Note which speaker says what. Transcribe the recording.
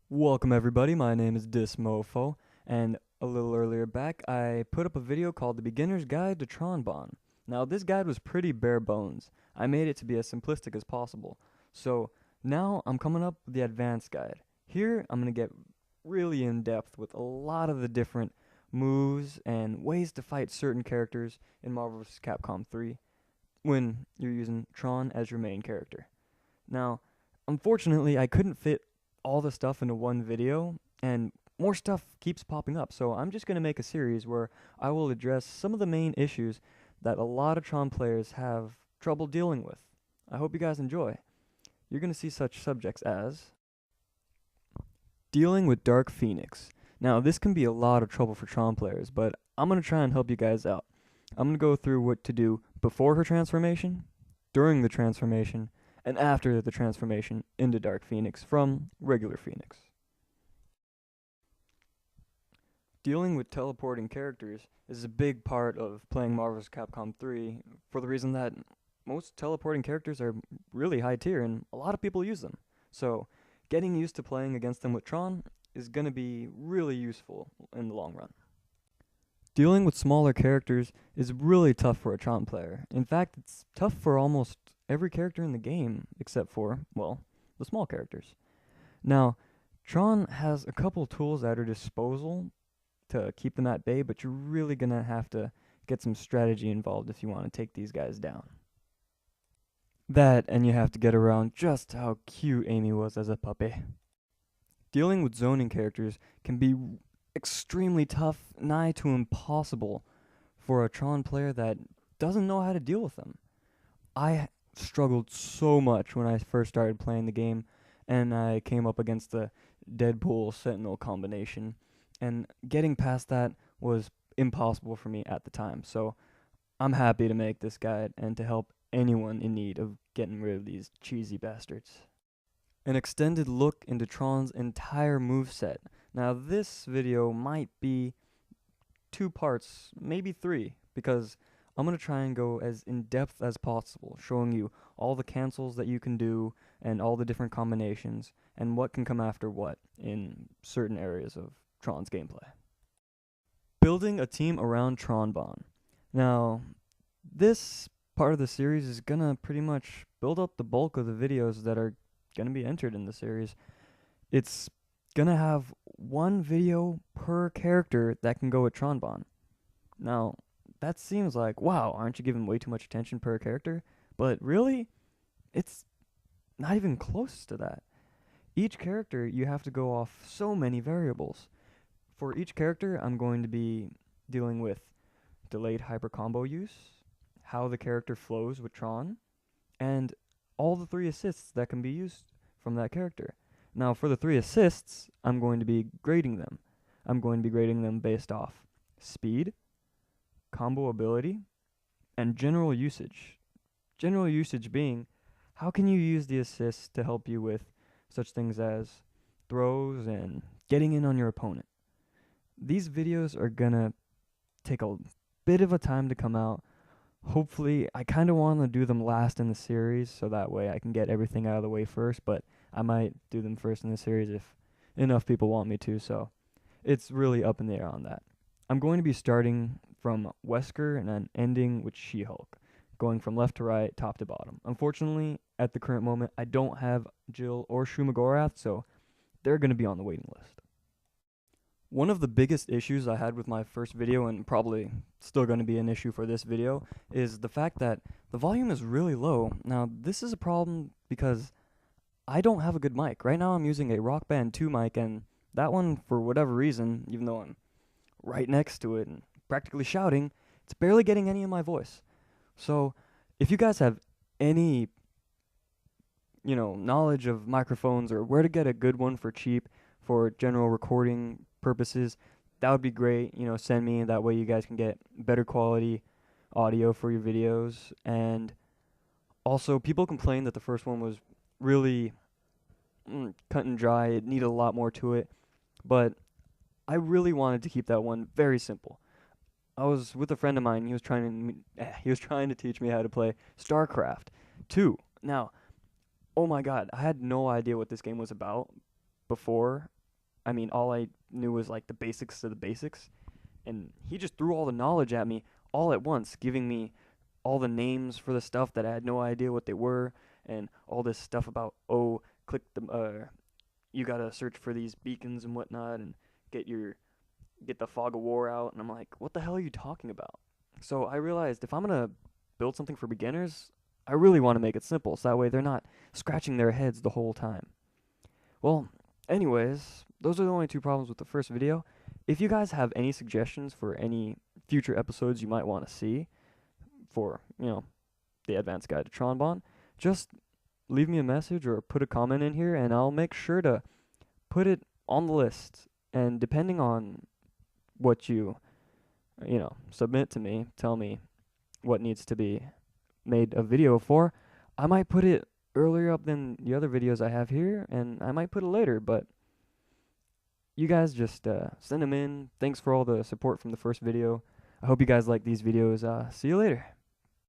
Speaker 1: Welcome everybody, my name is Dismofo, and a little earlier back I put up a video called The Beginner's Guide to Tron Bonne. Now this guide was pretty bare bones. I made it to be as simplistic as possible. So now I'm coming up with the advanced guide. Here I'm going to get really in depth with a lot of the different moves and ways to fight certain characters in Marvel vs. Capcom 3 when you're using Tron as your main character. Now, unfortunately, I couldn't fit all the stuff into one video, and more stuff keeps popping up. So I'm just going to make a series where I will address some of the main issues that a lot of Tron players have trouble dealing with. I hope you guys enjoy. You're going to see such subjects as dealing with Dark Phoenix. Now, this can be a lot of trouble for Tron players, but I'm going to try and help you guys out. I'm going to go through what to do before her transformation, during the transformation, and after the transformation into Dark Phoenix from regular Phoenix. Dealing with teleporting characters is a big part of playing Marvel vs. Capcom 3 for the reason that most teleporting characters are really high tier and a lot of people use them. So, getting used to playing against them with Tron is going to be really useful in the long run. Dealing with smaller characters is really tough for a Tron player. In fact, it's tough for almost every character in the game except for, well, the small characters. Now, Tron has a couple tools at her disposal to keep them at bay, but you're really going to have to get some strategy involved if you want to take these guys down. That, and you have to get around just how cute Amy was as a puppy. Dealing with zoning characters can be extremely tough, nigh to impossible, for a Tron player that doesn't know how to deal with them. I struggled so much when I first started playing the game, and I came up against the Deadpool Sentinel combination, and getting past that was impossible for me at the time. So I'm happy to make this guide and to help anyone in need of getting rid of these cheesy bastards. An extended look into Tron's entire moveset. Now this video might be 2 parts, maybe 3, because I'm going to try and go as in-depth as possible, showing you all the cancels that you can do and all the different combinations and what can come after what in certain areas of Tron's gameplay. Building a team around Tron Bonne. Now, this part of the series is going to pretty much build up the bulk of the videos that are going to be entered in the series. It's going to have one video per character that can go with Tron Bonne. Now, that seems like, wow, aren't you giving way too much attention per character? But really, it's not even close to that. Each character, you have to go off so many variables. For each character, I'm going to be dealing with delayed hyper combo use, how the character flows with Tron, and all the 3 assists that can be used from that character. Now, for the 3 assists, I'm going to be grading them. I'm going to be grading them based off speed, combo ability, and general usage. General usage being, how can you use the assists to help you with such things as throws and getting in on your opponent. These videos are gonna take a bit of a time to come out. Hopefully, I kind of want to do them last in the series, so that way I can get everything out of the way first, but I might do them first in the series if enough people want me to, so it's really up in the air on that. I'm going to be starting from Wesker and then ending with She-Hulk, going from left to right, top to bottom. Unfortunately, at the current moment, I don't have Jill or Shumagorath, so they're going to be on the waiting list. One of the biggest issues I had with my first video, and probably still going to be an issue for this video, is the fact that the volume is really low. Now, this is a problem because I don't have a good mic. Right now I'm using a Rock Band 2 mic, and that one, for whatever reason, even though I'm right next to it and practically shouting, it's barely getting any of my voice. So, if you guys have any, knowledge of microphones or where to get a good one for cheap for general recording purposes, that would be great. Send me, that way you guys can get better quality audio for your videos. And also, people complain that the first one was really cut and dry. It needed a lot more to it, but I really wanted to keep that one very simple. I was with a friend of mine. He was trying to teach me how to play StarCraft 2. Now, oh my god, I had no idea what this game was about before I mean, all I knew was like the basics of the basics, and he just threw all the knowledge at me all at once, giving me all the names for the stuff that I had no idea what they were, and all this stuff about, oh, click the you gotta search for these beacons and whatnot, and get the fog of war out. And I'm like, what the hell are you talking about? So I realized if I'm gonna build something for beginners, I really want to make it simple, so that way they're not scratching their heads the whole time. Well, anyways, those are the only two problems with the first video. If you guys have any suggestions for any future episodes you might want to see for, the Advanced Guide to Tron Bonne, just leave me a message or put a comment in here, and I'll make sure to put it on the list. And depending on what you submit to me, tell me what needs to be made a video for, I might put it earlier up than the other videos I have here, and I might put it later, but you guys just send them in. Thanks for all the support from the first video. I hope you guys like these videos. See you later.